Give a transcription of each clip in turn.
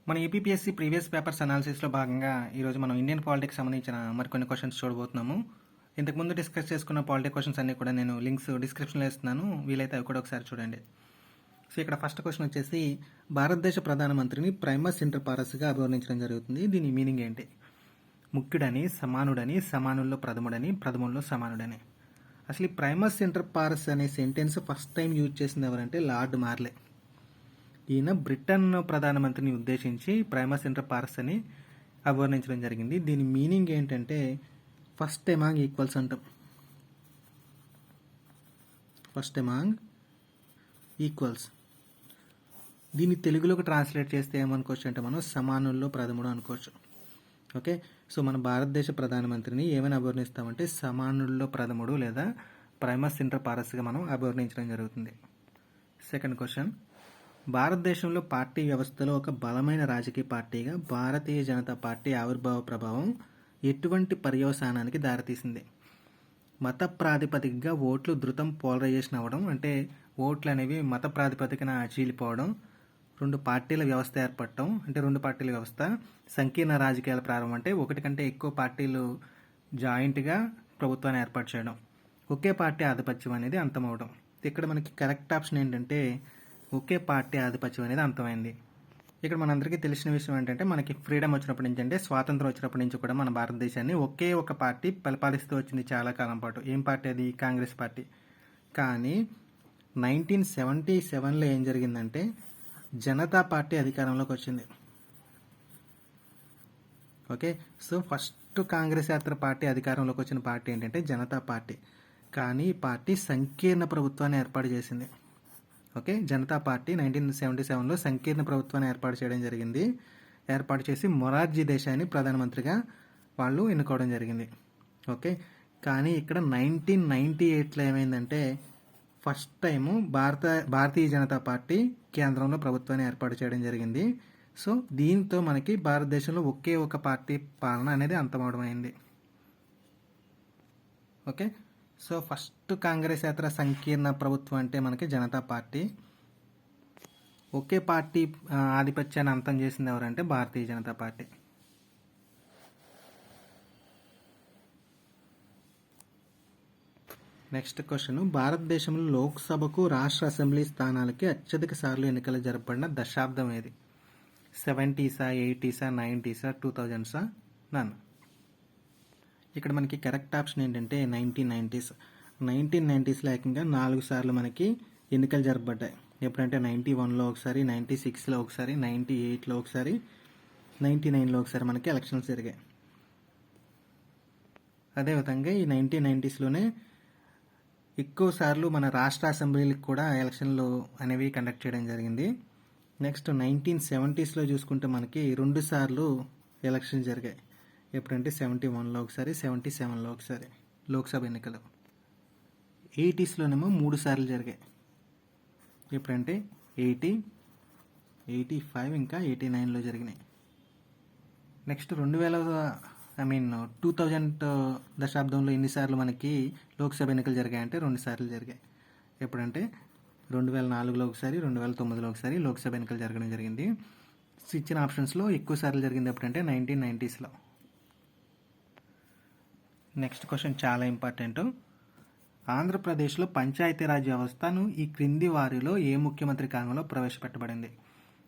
మన APPSC previous papers అనాలిసిస్లో భాగంగా ఈరోజు మనం ఇండియన్ పాలిటిక్స్ సంబంధించిన మరికొన్ని క్వశ్చన్స్ చూడబోతున్నాము. ఇంతకుముందు డిస్కస్ చేసుకున్న పాలిటిక్ క్వశ్చన్స్ అన్నీ కూడా నేను లింక్స్ డిస్క్రిప్షన్లో ఇస్తున్నాను, వీలైతే అవి కూడా ఒకసారి చూడండి. సో ఇక్కడ ఫస్ట్ క్వశ్చన్ వచ్చేసి, భారతదేశ ప్రధానమంత్రిని ప్రైమస్ ఇంటర్ పారస్గా అభివర్ణించడం జరుగుతుంది. దీని మీనింగ్ ఏంటి? ముఖ్యుడని, సమానుడని, సమానుల్లో ప్రథముడని, ప్రథముల్లో సమానుడని. అసలు ఈ ప్రైమస్ ఇంటర్ పారస్ అనే సెంటెన్స్ ఫస్ట్ టైం యూజ్ చేసింది ఎవరంటే లార్డ్ మార్లే. ఈయన బ్రిటన్ ప్రధానమంత్రిని ఉద్దేశించి ప్రైమస్ ఇంటర్ పారస్ అని అభివర్ణించడం జరిగింది. దీని మీనింగ్ ఏంటంటే ఫస్ట్ ఎమాంగ్ ఈక్వల్స్ అంటాం. First among equals. దీన్ని తెలుగులోకి ట్రాన్స్లేట్ చేస్తే ఏమనుకోవచ్చు అంటే మనం సమానుల్లో ప్రథముడు అనుకోవచ్చు. ఓకే, సో మన భారతదేశ ప్రధానమంత్రిని ఏమైనా అభివర్ణిస్తామంటే సమానుల్లో ప్రథముడు లేదా ప్రైమస్ ఇంటర్ పారస్గా మనం అభివర్ణించడం జరుగుతుంది. సెకండ్ క్వశ్చన్, భారతదేశంలో పార్టీ వ్యవస్థలో ఒక బలమైన రాజకీయ పార్టీగా భారతీయ జనతా పార్టీ ఆవిర్భావ ప్రభావం ఎటువంటి పర్యవసానానికి దారితీసింది? మత ప్రాతిపదికగా ఓట్లు ధృతం పోలరైజేషన్ అవ్వడం, అంటే ఓట్లు అనేవి మత ప్రాతిపదికన చీలిపోవడం, రెండు పార్టీల వ్యవస్థ ఏర్పడటం, అంటే రెండు పార్టీల వ్యవస్థ, సంకీర్ణ రాజకీయాల ప్రారంభం, అంటే ఒకటి కంటే ఎక్కువ పార్టీలు జాయింట్గా ప్రభుత్వాన్ని ఏర్పాటు చేయడం, ఒకే పార్టీ ఆధిపత్యం అనేది అంతమవడం. ఇక్కడ మనకి కరెక్ట్ ఆప్షన్ ఏంటంటే ఒకే పార్టీ ఆధిపత్యం అనేది అంతమైంది. ఇక్కడ మనందరికీ తెలిసిన విషయం ఏంటంటే మనకి ఫ్రీడమ్ వచ్చినప్పటి నుంచి, అంటే స్వాతంత్రం వచ్చినప్పటి నుంచి కూడా మన భారతదేశాన్ని ఒకే ఒక పార్టీ పరిపాలిస్తూ వచ్చింది చాలా కాలం పాటు. ఏం పార్టీ అది? కాంగ్రెస్ పార్టీ. కానీ 1977లో ఏం జరిగిందంటే జనతా పార్టీ అధికారంలోకి వచ్చింది. ఓకే, సో ఫస్ట్ కాంగ్రెస్ యాత్ర పార్టీ అధికారంలోకి వచ్చిన పార్టీ ఏంటంటే జనతా పార్టీ. కానీ ఈ పార్టీ సంకీర్ణ ప్రభుత్వాన్ని ఏర్పాటు చేసింది. ఓకే, జనతా పార్టీ 1977లో సంకీర్ణ ప్రభుత్వాన్ని ఏర్పాటు చేయడం జరిగింది. ఏర్పాటు చేసి మొరార్జీ దేశాయిని ప్రధానమంత్రిగా వాళ్ళు ఎన్నుకోవడం జరిగింది. ఓకే, కానీ ఇక్కడ 1998లో ఏమైందంటే first time Bharatiya Janata party కేంద్రంలో ప్రభుత్వాన్ని ఏర్పాటు చేయడం జరిగింది. సో దీంతో మనకి భారతదేశంలో ఒకే ఒక పార్టీ పాలన అనేది అంతమవడం అయింది. ఓకే, సో ఫస్ట్ కాంగ్రెస్ యాత్ర సంకీర్ణ ప్రభుత్వం అంటే మనకి జనతా పార్టీ. ఒకే పార్టీ ఆధిపత్యాన్ని అంతం చేసింది ఎవరంటే Bharatiya Janata party. Next question, భారతదేశంలో లోక్సభకు రాష్ట్ర అసెంబ్లీ స్థానాలకి అత్యధిక సార్లు ఎన్నికలు జరపబడిన దశాబ్దం ఏది? 70సా, 80సా, 90సా, 2000సా, నన్? ఇక్కడ మనకి కరెక్ట్ ఆప్షన్ ఏంటంటే 1990s. 1990స్లో ఏకంగా 4 సార్లు మనకి ఎన్నికలు జరపబడ్డాయి. ఎప్పుడంటే 91లో ఒకసారి, 96లో ఒకసారి, 98లో ఒకసారి, 99లో ఒకసారి మనకి ఎలక్షన్స్ జరిగాయి. అదేవిధంగా ఈ 1990స్లోనే ఎక్కువ సార్లు మన రాష్ట్ర అసెంబ్లీలకు కూడా ఎలక్షన్లు అనేవి కండక్ట్ చేయడం జరిగింది. నెక్స్ట్ 1970స్లో చూసుకుంటే మనకి 2 సార్లు ఎలక్షన్ జరిగాయి. ఎప్పుడంటే 71లో ఒకసారి, 77లో ఒకసారి లోక్సభ ఎన్నికలు. 80స్లోనేమో 3 సార్లు జరిగాయి. ఎప్పుడంటే 80, 85 ఇంకా 89లో జరిగినాయి. నెక్స్ట్ 2000 దశాబ్దంలో ఎన్నిసార్లు మనకి లోక్సభ ఎన్నికలు జరిగాయంటే 2 సార్లు జరిగాయి. ఎప్పుడంటే 2004లో ఒకసారి, 2009లో ఒకసారి లోక్సభ ఎన్నికలు జరగడం జరిగింది. ఇచ్చిన ఆప్షన్స్లో ఎక్కువ సార్లు జరిగింది ఎప్పుడంటే 1990స్లో. నెక్స్ట్ క్వశ్చన్ చాలా ఇంపార్టెంట్. ఆంధ్రప్రదేశ్లో పంచాయతీరాజ్ వ్యవస్థను ఈ క్రింది వారిలో ఏ ముఖ్యమంత్రి కాలంలో ప్రవేశపెట్టబడింది?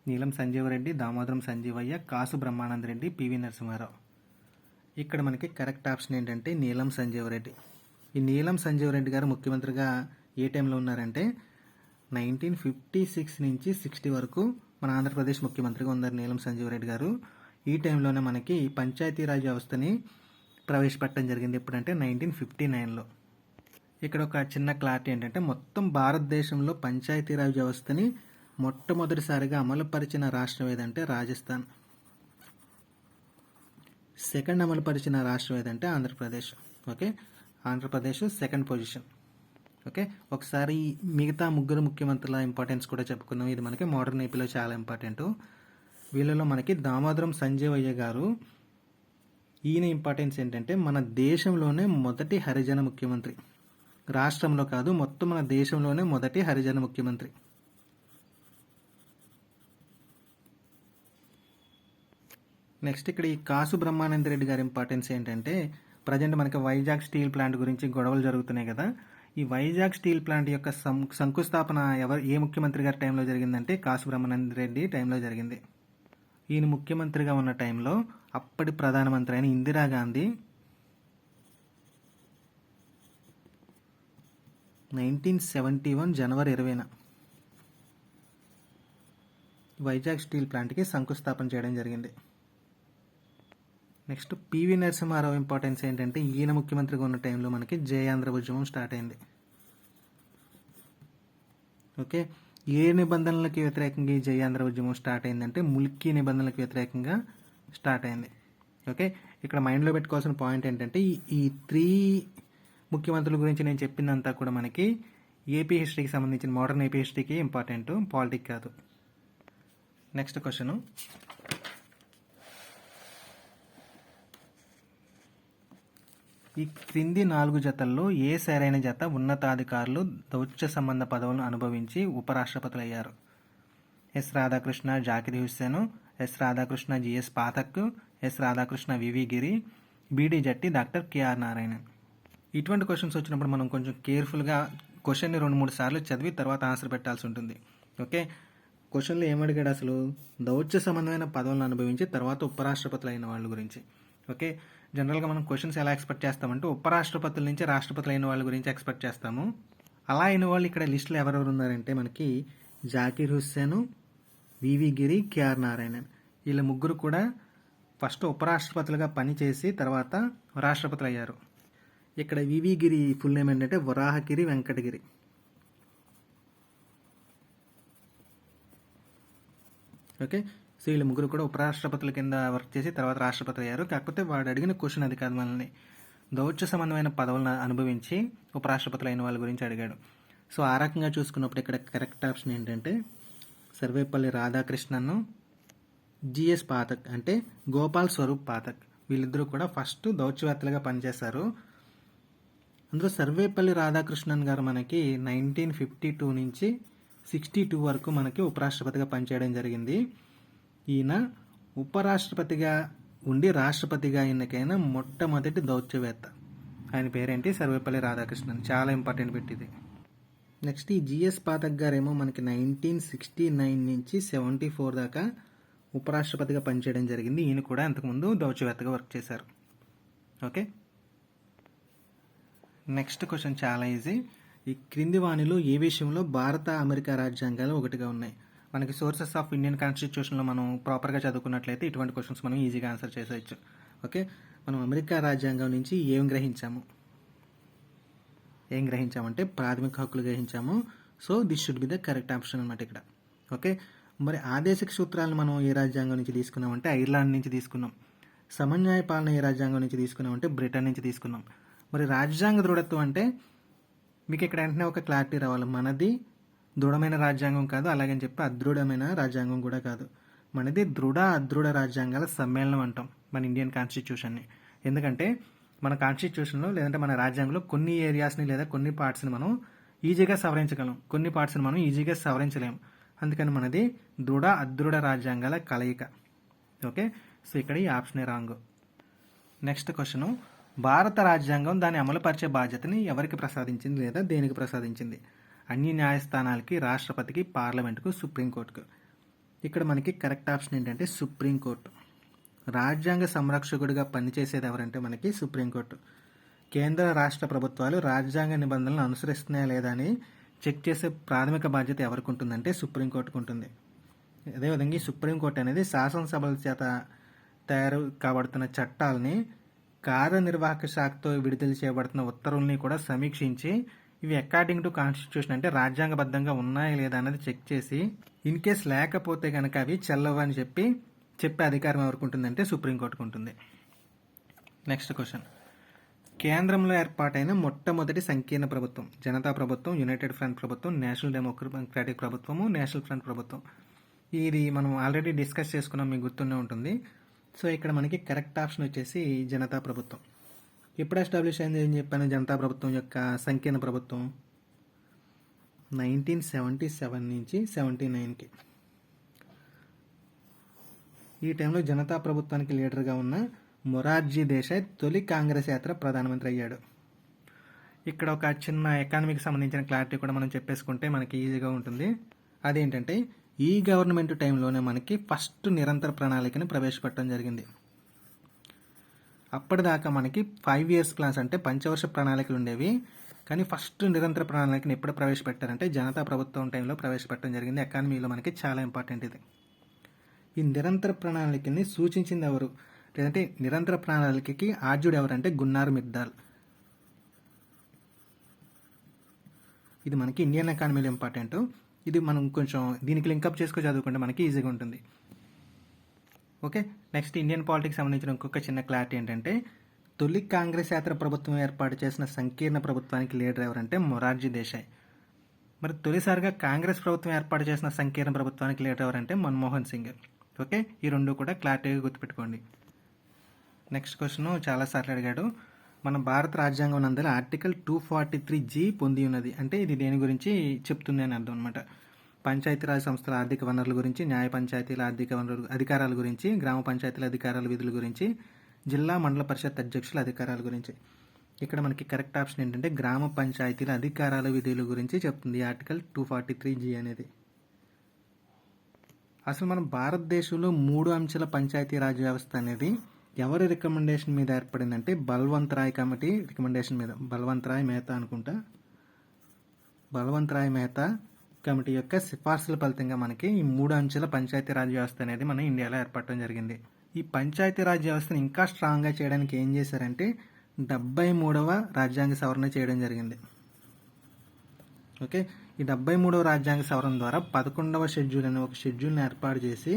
నీలం సంజీవరెడ్డి, దామోదరం సంజీవయ్య, కాసు బ్రహ్మానందరెడ్డి, పివి నరసింహారావు. ఇక్కడ మనకి కరెక్ట్ ఆప్షన్ ఏంటంటే నీలం సంజీవరెడ్డి. ఈ నీలం సంజీవరెడ్డి గారు ముఖ్యమంత్రిగా ఏ టైంలో ఉన్నారంటే 1956 నుంచి 60 వరకు మన ఆంధ్రప్రదేశ్ ముఖ్యమంత్రిగా ఉన్నారు నీలం సంజీవరెడ్డి గారు. ఈ టైంలోనే మనకి పంచాయతీరాజ్ వ్యవస్థని ప్రవేశపెట్టడం జరిగింది. ఎప్పుడంటే 1959లో. ఇక్కడ ఒక చిన్న క్లారిటీ ఏంటంటే మొత్తం భారతదేశంలో పంచాయతీరాజ్ వ్యవస్థని మొట్టమొదటిసారిగా అమలుపరిచిన రాష్ట్రం ఏదంటే రాజస్థాన్. సెకండ్ అమలుపరిచిన రాష్ట్రం ఏదంటే Andhra Pradesh. Okay, Andhra Pradesh second position. Okay, ఒకసారి మిగతా ముగ్గురు ముఖ్యమంత్రుల ఇంపార్టెన్స్ కూడా చెప్పుకుందాం. ఇది మనకి మోడర్న్ ఏపీలో చాలా ఇంపార్టెంట్. వీళ్ళలో మనకి దామోదరం సంజీవయ్య గారు. ఈయన ఇంపార్టెన్స్ ఏంటంటే మన దేశంలోనే మొదటి హరిజన ముఖ్యమంత్రి. రాష్ట్రంలో కాదు, మొత్తం మన దేశంలోనే మొదటి హరిజన ముఖ్యమంత్రి. నెక్స్ట్ ఇక్కడ ఈ కాసు బ్రహ్మానంద రెడ్డి గారి ఇంపార్టెన్స్ ఏంటంటే ప్రజెంట్ మనకి వైజాగ్ స్టీల్ ప్లాంట్ గురించి గొడవలు జరుగుతున్నాయి కదా. ఈ వైజాగ్ స్టీల్ ప్లాంట్ యొక్క శంకుస్థాపన ఏ ముఖ్యమంత్రి గారి టైంలో జరిగిందంటే కాసు బ్రహ్మానంద రెడ్డి టైంలో జరిగింది. ఈయన ముఖ్యమంత్రిగా ఉన్న టైంలో అప్పటి ప్రధానమంత్రి అయిన ఇందిరాగాంధీ 1971 జనవరి 20న వైజాగ్ స్టీల్ ప్లాంట్కి శంకుస్థాపన చేయడం జరిగింది. నెక్స్ట్ పివి నరసింహారావు ఇంపార్టెన్స్ ఏంటంటే ఈయన ముఖ్యమంత్రిగా ఉన్న టైంలో మనకి జయాంధ్ర ఉద్యమం స్టార్ట్ అయింది. ఓకే, ఏ నిబంధనలకు వ్యతిరేకంగా ఈ జయాంధ్ర ఉద్యమం స్టార్ట్ అయిందంటే ముల్కీ నిబంధనలకు వ్యతిరేకంగా స్టార్ట్ అయింది. ఓకే, ఇక్కడ మైండ్లో పెట్టుకోవాల్సిన పాయింట్ ఏంటంటే ఈ 3 ముఖ్యమంత్రుల గురించి నేను చెప్పిందంతా కూడా మనకి ఏపీ హిస్టరీకి సంబంధించిన మోడర్న్ ఏపీ హిస్టరీకి ఇంపార్టెంట్, పాలిటిక్ కాదు. నెక్స్ట్ క్వశ్చన్, ఈ క్రింది 4 జతల్లో ఏ సరైన జత ఉన్నతాధికారులు దౌత్య సంబంధ పదవులను అనుభవించి ఉపరాష్ట్రపతులు అయ్యారు? S Radhakrishna Zakir Hussain, S Radhakrishna GS Pathak, S Radhakrishna VV Giri, BD Jatti doctor KR Narayanan. ఇటువంటి క్వశ్చన్స్ వచ్చినప్పుడు మనం కొంచెం కేర్ఫుల్గా క్వశ్చన్ని 2-3 సార్లు చదివి తర్వాత ఆన్సర్ పెట్టాల్సి ఉంటుంది. ఓకే, క్వశ్చన్లో ఏమడిగాడు అసలు? దౌత్య సంబంధమైన పదవులను అనుభవించి తర్వాత ఉపరాష్ట్రపతులు అయిన వాళ్ళ గురించి. ఓకే, జనరల్గా మనం క్వశ్చన్స్ ఎలా ఎక్స్పెక్ట్ చేస్తామంటే ఉపరాష్ట్రపతుల నుంచి రాష్ట్రపతులు అయిన వాళ్ళ గురించి ఎక్స్పెక్ట్ చేస్తాము. అలా అయిన వాళ్ళు ఇక్కడ లిస్టులో ఎవరెవరు ఉన్నారంటే మనకి జాకిర్ హుస్సేన్, వివి గిరి, కెఆర్ నారాయణన్. వీళ్ళ ముగ్గురు కూడా ఫస్ట్ ఉపరాష్ట్రపతులుగా పనిచేసి తర్వాత రాష్ట్రపతులు అయ్యారు. ఇక్కడ వివి గిరి ఫుల్ నేమ్ ఏంటంటే వరాహగిరి వెంకటగిరి. ఓకే, సో వీళ్ళ ముగ్గురు కూడా ఉపరాష్ట్రపతుల కింద వర్క్ చేసి తర్వాత రాష్ట్రపతి అయ్యారు. కాకపోతే వాడు అడిగిన క్వశ్చన్ అది కాదు, మనల్ని దౌత్య సంబంధమైన పదవులను అనుభవించి ఉపరాష్ట్రపతులు అయిన వాళ్ళ గురించి అడిగాడు. సో ఆ రకంగా చూసుకున్నప్పుడు ఇక్కడ కరెక్ట్ ఆప్షన్ ఏంటంటే సర్వేపల్లి రాధాకృష్ణన్, జిఎస్ పాఠక్ అంటే గోపాల్ స్వరూప్ పాఠక్. వీళ్ళిద్దరూ కూడా ఫస్ట్ దౌత్యవేత్తలుగా పనిచేశారు. అందులో సర్వేపల్లి రాధాకృష్ణన్ గారు మనకి 1952 నుంచి 62 వరకు మనకి ఉపరాష్ట్రపతిగా పనిచేయడం జరిగింది. ఈయన ఉపరాష్ట్రపతిగా ఉండి రాష్ట్రపతిగా ఎన్నికైన మొట్టమొదటి దౌత్యవేత్త. ఆయన పేరేంటి? సర్వేపల్లి రాధాకృష్ణన్. చాలా ఇంపార్టెంట్ పెట్టింది. నెక్స్ట్ ఈ జిఎస్ పాఠక్ గారేమో మనకి 1969 నుంచి 74 దాకా ఉపరాష్ట్రపతిగా పనిచేయడం జరిగింది. ఈయన కూడా అంతకుముందు దౌత్యవేత్తగా వర్క్ చేశారు. ఓకే, నెక్స్ట్ క్వశ్చన్ చాలా ఈజీ. ఈ క్రింది వాణిలో ఏ విషయంలో భారత అమెరికా రాజ్యాంగాలు ఒకటిగా ఉన్నాయి? మనకి సోర్సెస్ ఆఫ్ ఇండియన్ కాన్స్టిట్యూషన్లో మనం ప్రాపర్గా చదువుకున్నట్లయితే ఇటువంటి క్వశ్చన్స్ మనం ఈజీగా ఆన్సర్ చేసేయచ్చు. ఓకే, మనం అమెరికా రాజ్యాంగం నుంచి ఏం గ్రహించామంటే ప్రాథమిక హక్కులు గ్రహించాము. So this should be the correct option అనమాట ఇక్కడ. ఓకే, మరి ఆదేశిక సూత్రాలను మనం ఏ రాజ్యాంగం నుంచి తీసుకున్నామంటే ఐర్లాండ్ నుంచి తీసుకున్నాం. సమన్యాయ పాలన ఏ రాజ్యాంగం నుంచి తీసుకున్నామంటే బ్రిటన్ నుంచి తీసుకున్నాం. మరి రాజ్యాంగ దృఢత్వం అంటే మీకు ఇక్కడ వెంటనే ఒక క్లారిటీ రావాలి. మనది దృఢమైన రాజ్యాంగం కాదు, అలాగని చెప్పి అదృఢమైన రాజ్యాంగం కూడా కాదు. మనది అదృఢ రాజ్యాంగాల సమ్మేళనం అంటాం మన ఇండియన్ కాన్స్టిట్యూషన్ని. ఎందుకంటే మన కాన్స్టిట్యూషన్లో లేదంటే మన రాజ్యాంగంలో కొన్ని ఏరియాస్ని లేదా కొన్ని పార్ట్స్ని మనం ఈజీగా సవరించగలం, కొన్ని పార్ట్స్ని మనం ఈజీగా సవరించలేము. అందుకని మనది అదృఢ రాజ్యాంగాల కలయిక. ఓకే, సో ఇక్కడ ఈ ఆప్షనే రాంగ్. నెక్స్ట్ క్వశ్చను, భారత రాజ్యాంగం దాన్ని అమలుపరిచే బాధ్యతని ఎవరికి ప్రసాదించింది లేదా దేనికి ప్రసాదించింది? అన్ని న్యాయస్థానాలకి, రాష్ట్రపతికి, పార్లమెంటుకు, సుప్రీంకోర్టుకు. ఇక్కడ మనకి కరెక్ట్ ఆప్షన్ ఏంటంటే సుప్రీంకోర్టు. రాజ్యాంగ సంరక్షకుడిగా పనిచేసేది ఎవరంటే మనకి సుప్రీంకోర్టు. కేంద్ర రాష్ట్ర ప్రభుత్వాలు రాజ్యాంగ నిబంధనలను అనుసరిస్తున్నాయా లేదా అని చెక్ చేసే ప్రాథమిక బాధ్యత ఎవరికి ఉంటుందంటే సుప్రీంకోర్టుకు ఉంటుంది. అదేవిధంగా ఈ సుప్రీంకోర్టు అనేది శాసనసభల చేత తయారు కాబడుతున్న చట్టాలని, కార్యనిర్వాహక శాఖతో విడుదల చేయబడుతున్న ఉత్తర్వుల్ని కూడా సమీక్షించి ఇవి అకార్డింగ్ టు కాన్స్టిట్యూషన్ అంటే రాజ్యాంగబద్ధంగా ఉన్నాయా లేదా అన్నది చెక్ చేసి ఇన్ కేస్ లేకపోతే కనుక అవి చెల్లవని చెప్పే అధికారం ఎవరికి ఉంటుందంటే సుప్రీంకోర్టుకు ఉంటుంది. నెక్స్ట్ క్వశ్చన్, కేంద్రంలో ఏర్పాటైన మొట్టమొదటి సంకీర్ణ ప్రభుత్వం జనతా ప్రభుత్వం, యునైటెడ్ ఫ్రంట్ ప్రభుత్వం, నేషనల్ డెమోక్రటిక్ ప్రభుత్వము, నేషనల్ ఫ్రంట్ ప్రభుత్వం. ఇది మనం ఆల్రెడీ డిస్కస్ చేసుకున్నాం, మీకు గుర్తుండే ఉంటుంది. సో ఇక్కడ మనకి కరెక్ట్ ఆప్షన్ వచ్చేసి జనతా ప్రభుత్వం. ఎప్పుడు ఎస్టాబ్లిష్ అయింది ఏం చెప్పాను? జనతా ప్రభుత్వం యొక్క సంకీర్ణ ప్రభుత్వం 1977 నుంచి 79కి. ఈ టైంలో జనతా ప్రభుత్వానికి లీడర్గా ఉన్న మొరార్జీ దేశాయ్ తొలి కాంగ్రెస్ యాత్ర ప్రధానమంత్రి అయ్యాడు. ఇక్కడ ఒక చిన్న ఎకానమీకి సంబంధించిన క్లారిటీ కూడా మనం చెప్పేసుకుంటే మనకి ఈజీగా ఉంటుంది. అదేంటంటే ఈ గవర్నమెంట్ టైంలోనే మనకి ఫస్ట్ నిరంతర ప్రణాళికని ప్రవేశపెట్టడం జరిగింది. అప్పటిదాకా మనకి 5 years ప్లాన్స్ అంటే పంచవర్ష ప్రణాళికలు ఉండేవి. కానీ ఫస్ట్ నిరంతర ప్రణాళికను ఎప్పుడు ప్రవేశపెట్టారంటే జనతా ప్రభుత్వం టైంలో ప్రవేశపెట్టడం జరిగింది. ఎకానమీలో మనకి చాలా ఇంపార్టెంట్ ఇది. ఈ నిరంతర ప్రణాళికని సూచించింది ఎవరు, లేదంటే నిరంతర ప్రణాళికకి ఆద్యుడు ఎవరంటే గున్నార్ మిర్దాల్. ఇది మనకి ఇండియన్ ఎకానమీలో ఇంపార్టెంట్. ఇది మనం కొంచెం దీనికి లింకప్ చేసుకొని చదువుకుంటే మనకి ఈజీగా ఉంటుంది. ఓకే, నెక్స్ట్ ఇండియన్ పాలిటిక్స్ సంబంధించిన ఇంకొక చిన్న క్లారిటీ ఏంటంటే తొలి కాంగ్రెస్ యాత్ర ప్రభుత్వం ఏర్పాటు చేసిన సంకీర్ణ ప్రభుత్వానికి లీడర్ ఎవరంటే మొరార్జీ దేశాయ్. మరి తొలిసారిగా కాంగ్రెస్ ప్రభుత్వం ఏర్పాటు చేసిన సంకీర్ణ ప్రభుత్వానికి లీడర్ ఎవరంటే మన్మోహన్ సింగ్. ఓకే, ఈ రెండు కూడా క్లారిటీగా గుర్తుపెట్టుకోండి. నెక్స్ట్ క్వశ్చన్ చాలాసార్లు అడిగాడు. మన భారత రాజ్యాంగం నందలి ఆర్టికల్ 243G పొంది ఉన్నది అంటే ఇది దేని గురించి చెప్తుంది అని అర్థం అనమాట. పంచాయతీరాజ్ సంస్థల ఆర్థిక వనరుల గురించి, న్యాయ పంచాయతీల ఆర్థిక వనరుల అధికారాల గురించి, గ్రామ పంచాయతీల అధికారాల విధుల గురించి, జిల్లా మండల పరిషత్ అధ్యక్షుల అధికారాల గురించి. ఇక్కడ మనకి కరెక్ట్ ఆప్షన్ ఏంటంటే గ్రామ పంచాయతీల అధికారాల విధుల గురించి చెప్తుంది ఆర్టికల్ 243G అనేది. అసలు మన భారతదేశంలో 3 అంచెల పంచాయతీరాజ్ వ్యవస్థ అనేది ఎవరి రికమెండేషన్ మీద ఏర్పడిందంటే బల్వంత్ రాయ్ కమిటీ రికమెండేషన్ మీద. బల్వంత్ రాయ్ మెహతా అనుకుంటా. బల్వంత్ రాయ్ మెహతా కమిటీ యొక్క సిఫార్సుల ఫలితంగా మనకి ఈ 3 అంచెల పంచాయతీరాజ్ వ్యవస్థ అనేది మన ఇండియాలో ఏర్పడటం జరిగింది. ఈ పంచాయతీరాజ్ వ్యవస్థను ఇంకా స్ట్రాంగ్గా చేయడానికి ఏం చేశారంటే 73వ రాజ్యాంగ సవరణ చేయడం జరిగింది. ఓకే, ఈ 73వ రాజ్యాంగ సవరణ ద్వారా 11వ షెడ్యూల్ అనే ఒక షెడ్యూల్ని ఏర్పాటు చేసి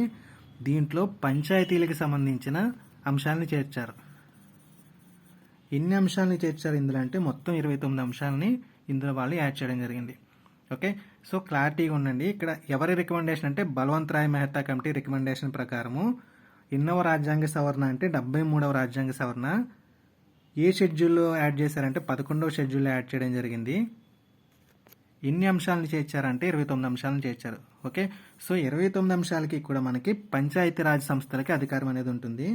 దీంట్లో పంచాయతీలకు సంబంధించిన అంశాలను చేర్చారు. ఎన్ని అంశాలని చేర్చారు ఇందులో అంటే మొత్తం 29 అంశాలని ఇందులో వాళ్ళు యాడ్ చేయడం జరిగింది. ఓకే, సో క్లారిటీగా ఉండండి. ఇక్కడ ఎవరి రికమెండేషన్ అంటే బల్వంత్ రాయ్ మెహతా కమిటీ రికమెండేషన్ ప్రకారము ఎన్నవ రాజ్యాంగ సవరణ అంటే 73వ రాజ్యాంగ సవరణ ఏ షెడ్యూల్లో యాడ్ చేశారంటే 11వ షెడ్యూల్లో యాడ్ చేయడం జరిగింది. ఎన్ని అంశాలను చేర్చారంటే 29 అంశాలను చేర్చారు. ఓకే, సో 29 అంశాలకి కూడా మనకి పంచాయతీరాజ్ సంస్థలకి అధికారం అనేది ఉంటుంది.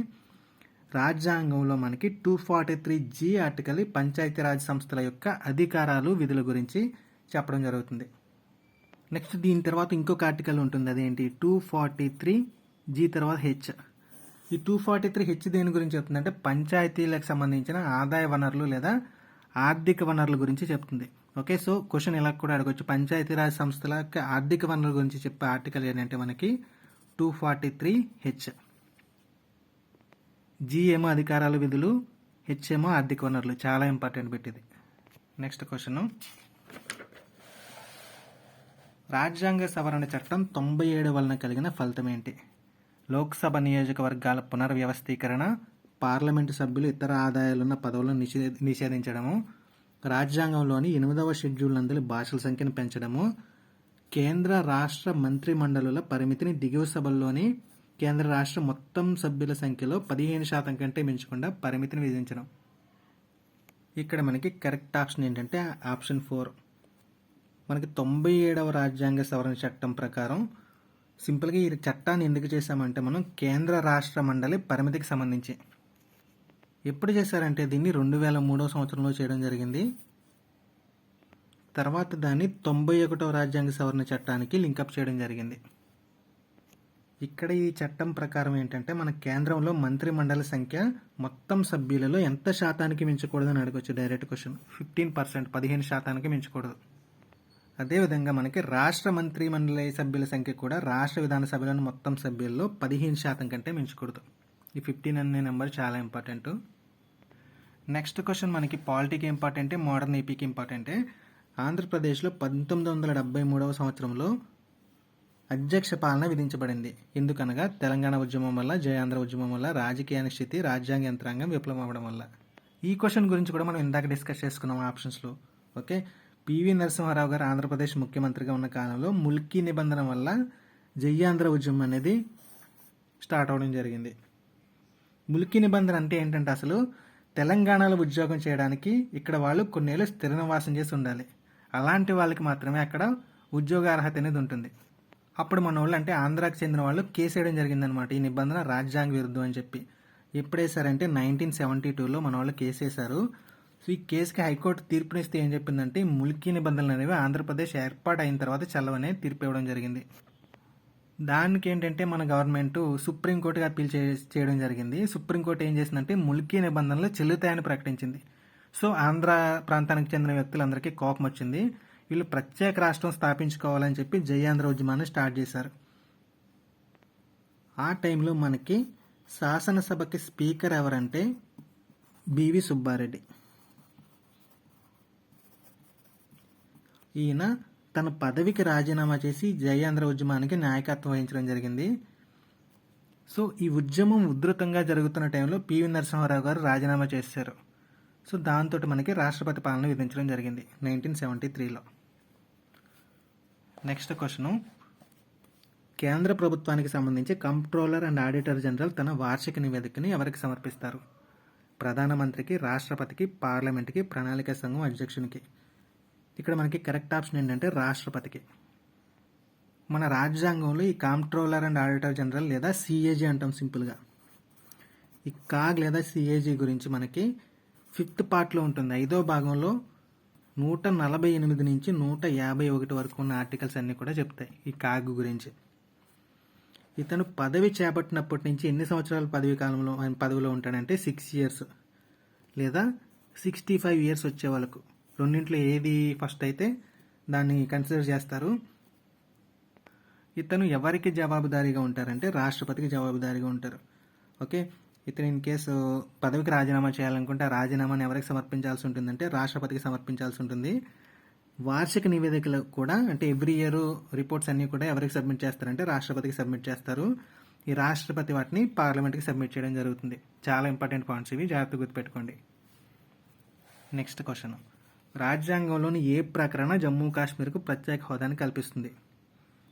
రాజ్యాంగంలో మనకి 243G ఆర్టికల్ పంచాయతీరాజ్ సంస్థల యొక్క అధికారాలు విధుల గురించి చెప్పడం జరుగుతుంది. నెక్స్ట్ దీని తర్వాత ఇంకొక ఆర్టికల్ ఉంటుంది, అదేంటి 243G తర్వాత H. ఈ 243H దేని గురించి చెప్తుందంటే పంచాయతీలకు సంబంధించిన ఆదాయ వనరులు లేదా ఆర్థిక వనరుల గురించి చెప్తుంది. ఓకే, సో క్వశ్చన్ ఇలా కూడా అడగవచ్చు, పంచాయతీరాజ్ సంస్థల ఆర్థిక వనరుల గురించి చెప్పే ఆర్టికల్ ఏంటంటే మనకి 243H. G ఏమో అధికారాల విధులు, H ఏమో ఆర్థిక వనరులు. చాలా ఇంపార్టెంట్ పెట్టింది. నెక్స్ట్ క్వశ్చన్, రాజ్యాంగ సవరణ చట్టం 97 వలన కలిగిన ఫలితం ఏంటి? లోక్సభ నియోజకవర్గాల పునర్వ్యవస్థీకరణ, పార్లమెంటు సభ్యులు ఇతర ఆదాయాలున్న పదవులను నిషేధించడము, రాజ్యాంగంలోని 8వ షెడ్యూల్ నందలి భాషల సంఖ్యను పెంచడము, కేంద్ర రాష్ట్ర మంత్రి మండలుల పరిమితిని దిగువ సభల్లోని కేంద్ర రాష్ట్ర మొత్తం సభ్యుల సంఖ్యలో 15% కంటే మించకుండా పరిమితిని విధించడం. ఇక్కడ మనకి కరెక్ట్ ఆప్షన్ ఏంటంటే ఆప్షన్ 4. మనకి 97వ రాజ్యాంగ సవరణ చట్టం ప్రకారం సింపుల్గా ఈ చట్టాన్ని ఎందుకు చేశామంటే మనం కేంద్ర రాష్ట్ర మండలి పరిమితికి సంబంధించి ఎప్పుడు చేశారంటే దీన్ని 2003వ సంవత్సరంలో చేయడం జరిగింది. తర్వాత దాన్ని 91వ రాజ్యాంగ సవరణ చట్టానికి లింకప్ చేయడం జరిగింది. ఇక్కడ ఈ చట్టం ప్రకారం ఏంటంటే మన కేంద్రంలో మంత్రి మండలి సంఖ్య మొత్తం సభ్యులలో ఎంత శాతానికి మించకూడదని అడగవచ్చు. Direct question. 15%, 15% మించకూడదు. అదేవిధంగా మనకి రాష్ట్ర మంత్రి మండలి సభ్యుల సంఖ్య కూడా రాష్ట్ర విధానసభలోని మొత్తం సభ్యుల్లో 15% కంటే మించకూడదు. ఈ 15 అనే నెంబర్ చాలా ఇంపార్టెంట్. నెక్స్ట్ క్వశ్చన్ మనకి పాలిటీకి ఇంపార్టెంటే, మోడర్న్ ఏపీకి ఇంపార్టెంటే. ఆంధ్రప్రదేశ్లో 1973వ సంవత్సరంలో అధ్యక్ష పాలన విధించబడింది. ఎందుకనగా తెలంగాణ ఉద్యమం వల్ల, జయాంధ్ర ఉద్యమం వల్ల, రాజకీయ అనిశ్చితి, రాజ్యాంగ యంత్రాంగం విప్లవం అవ్వడం వల్ల. ఈ క్వశ్చన్ గురించి కూడా మనం ఇందాక డిస్కస్ చేసుకున్నాం ఆప్షన్స్లో. ఓకే, పివి నరసింహారావు గారు ఆంధ్రప్రదేశ్ ముఖ్యమంత్రిగా ఉన్న కాలంలో ముల్కీ నిబంధన వల్ల జయాంధ్ర ఉద్యమం అనేది స్టార్ట్ అవడం జరిగింది. ముల్కీ నిబంధన అంటే ఏంటంటే అసలు తెలంగాణలో ఉద్యోగం చేయడానికి ఇక్కడ వాళ్ళు కొన్నేళ్ళు స్థిర నివాసం చేసి ఉండాలి. అలాంటి వాళ్ళకి మాత్రమే అక్కడ ఉద్యోగ అర్హత అనేది ఉంటుంది. అప్పుడు మన వాళ్ళు అంటే ఆంధ్రాకి చెందిన వాళ్ళు కేసు వేయడం జరిగిందనమాట, ఈ నిబంధన రాజ్యాంగ విరుద్ధం అని చెప్పి. ఎప్పుడు వేశారంటే 1972లో మన వాళ్ళు కేసు వేశారు. సో ఈ కేసుకి హైకోర్టు తీర్పునిస్తే ఏం చెప్పిందంటే ముల్కీ నిబంధనలు అనేవి ఆంధ్రప్రదేశ్ ఏర్పాటు అయిన తర్వాత చెల్లవనే తీర్పు ఇవ్వడం జరిగింది. దానికి ఏంటంటే మన గవర్నమెంట్ సుప్రీంకోర్టుగా అప్పీల్ చేయడం జరిగింది. సుప్రీంకోర్టు ఏం చేసిందంటే ముల్కీ నిబంధనలు చెల్లుతాయని ప్రకటించింది. సో ఆంధ్ర ప్రాంతానికి చెందిన వ్యక్తులందరికీ కోపం వచ్చింది. వీళ్ళు ప్రత్యేక రాష్ట్రం స్థాపించుకోవాలని చెప్పి జై ఆంధ్ర ఉద్యమాన్ని స్టార్ట్ చేశారు. ఆ టైంలో మనకి శాసనసభకి స్పీకర్ ఎవరంటే బివి సుబ్బారెడ్డి. ఈయన తన పదవికి రాజీనామా చేసి జై ఆంధ్ర ఉద్యమానికి నాయకత్వం వహించడం జరిగింది. సో ఈ ఉద్యమం ఉధృతంగా జరుగుతున్న టైంలో పివి నరసింహారావు గారు రాజీనామా చేశారు. సో దాంతో మనకి రాష్ట్రపతి పాలన విధించడం జరిగింది 1973లో. నెక్స్ట్ క్వశ్చన్, కేంద్ర ప్రభుత్వానికి సంబంధించి కంప్ట్రోలర్ అండ్ ఆడిటర్ జనరల్ తన వార్షిక నివేదికని ఎవరికి సమర్పిస్తారు? ప్రధానమంత్రికి, రాష్ట్రపతికి, పార్లమెంట్కి, ప్రణాళిక సంఘం అధ్యక్షునికి. ఇక్కడ మనకి కరెక్ట్ ఆప్షన్ ఏంటంటే రాష్ట్రపతికి. మన రాజ్యాంగంలో ఈ కంప్ట్రోలర్ అండ్ ఆడిటర్ జనరల్ లేదా సిఏజీ అంటాం సింపుల్గా. ఈ కాగ్ లేదా సిఏజీ గురించి మనకి 5th పార్ట్లో ఉంటుంది. 5వ భాగంలో 148 నుంచి 151 వరకు ఉన్న ఆర్టికల్స్ అన్నీ కూడా చెప్తాయి ఈ కాగ్ గురించి. ఇతను పదవి చేపట్టినప్పటి నుంచి ఎన్ని సంవత్సరాల పదవి కాలంలో ఆయన పదవిలో ఉంటాడంటే 6 years లేదా 65 years వచ్చే వాళ్ళకు, రెండింటిలో ఏది ఫస్ట్ అయితే దాన్ని కన్సిడర్ చేస్తారు. ఇతను ఎవరికి జవాబుదారీగా ఉంటారంటే రాష్ట్రపతికి జవాబుదారీగా ఉంటారు. ఓకే, ఇతను ఇన్ కేసు పదవికి రాజీనామా చేయాలనుకుంటే ఆ రాజీనామాని ఎవరికి సమర్పించాల్సి ఉంటుందంటే రాష్ట్రపతికి సమర్పించాల్సి ఉంటుంది. వార్షిక నివేదికలు కూడా అంటే ఎవ్రీ ఇయర్ రిపోర్ట్స్ అన్నీ కూడా ఎవరికి సబ్మిట్ చేస్తారంటే రాష్ట్రపతికి సబ్మిట్ చేస్తారు. ఈ రాష్ట్రపతి వాటిని పార్లమెంట్కి సబ్మిట్ చేయడం జరుగుతుంది. చాలా ఇంపార్టెంట్ పాయింట్స్ ఇవి, జాగ్రత్తగా గుర్తుపెట్టుకోండి. నెక్స్ట్ క్వశ్చన్, రాజ్యాంగంలోని ఏ ప్రకరణ జమ్మూ కాశ్మీర్కు ప్రత్యేక హోదాని కల్పిస్తుంది?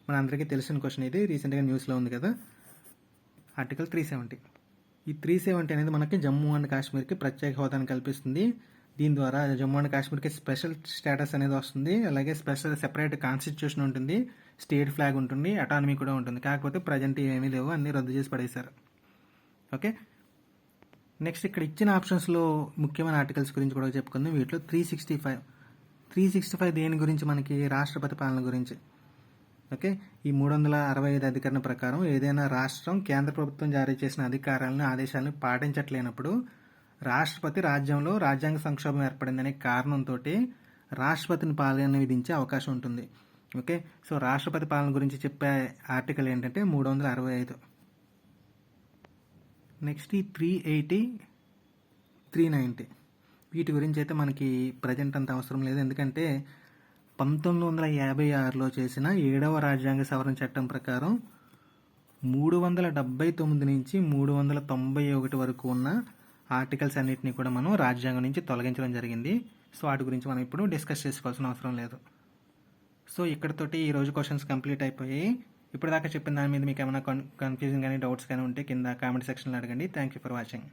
మనందరికీ తెలిసిన క్వశ్చన్ ఇది, రీసెంట్గా న్యూస్లో ఉంది కదా. ఆర్టికల్ 370. ఈ 370 అనేది మనకి జమ్మూ అండ్ కాశ్మీర్కి ప్రత్యేక హోదాని కల్పిస్తుంది. దీని ద్వారా జమ్మూ అండ్ కాశ్మీర్కి స్పెషల్ స్టేటస్ అనేది వస్తుంది. అలాగే సెపరేట్ కాన్స్టిట్యూషన్ ఉంటుంది, స్టేట్ ఫ్లాగ్ ఉంటుంది, అటానమీ కూడా ఉంటుంది. కాకపోతే ప్రజెంట్ ఏమీ లేవు, అన్నీ రద్దు చేసి పడేశారు. ఓకే, నెక్స్ట్ ఇక్కడ ఇచ్చిన ఆప్షన్స్లో ముఖ్యమైన ఆర్టికల్స్ గురించి కూడా చెప్పుకుందాం. వీటిలో 365 దేని గురించి మనకి? రాష్ట్రపతి పాలన గురించి. ఓకే, ఈ 365 అధికరణ ప్రకారం ఏదైనా రాష్ట్రం కేంద్ర ప్రభుత్వం జారీ చేసిన అధికారాలను, ఆదేశాలను పాటించట్లేనప్పుడు రాష్ట్రపతి రాజ్యాంగ సంక్షోభం ఏర్పడిందనే కారణంతో రాష్ట్రపతిని పాలన విధించే అవకాశం ఉంటుంది. ఓకే, సో రాష్ట్రపతి పాలన గురించి చెప్పే ఆర్టికల్ ఏంటంటే 365. నెక్స్ట్ ఈ 380, 390 వీటి గురించి అయితే మనకి ప్రజెంట్ అంత అవసరం లేదు. ఎందుకంటే 1956లో చేసిన 7వ రాజ్యాంగ సవరణ చట్టం ప్రకారం 379 నుంచి 391 వరకు ఉన్న ఆర్టికల్స్ అన్నిటినీ కూడా మనం రాజ్యాంగం నుంచి తొలగించడం జరిగింది. సో వాటి గురించి మనం ఇప్పుడు డిస్కస్ చేసుకోవాల్సిన అవసరం లేదు. సో ఇక్కడతోటి ఈరోజు క్వశ్చన్స్ కంప్లీట్ అయిపోయాయి. ఇప్పుడు దాకా చెప్పిన దాని మీద మీకు ఏమైనా కన్ఫ్యూజన్ కానీ డౌట్స్ కానీ ఉంటే కింద కామెంట్ సెక్షన్లో అడగండి. Thank you for watching.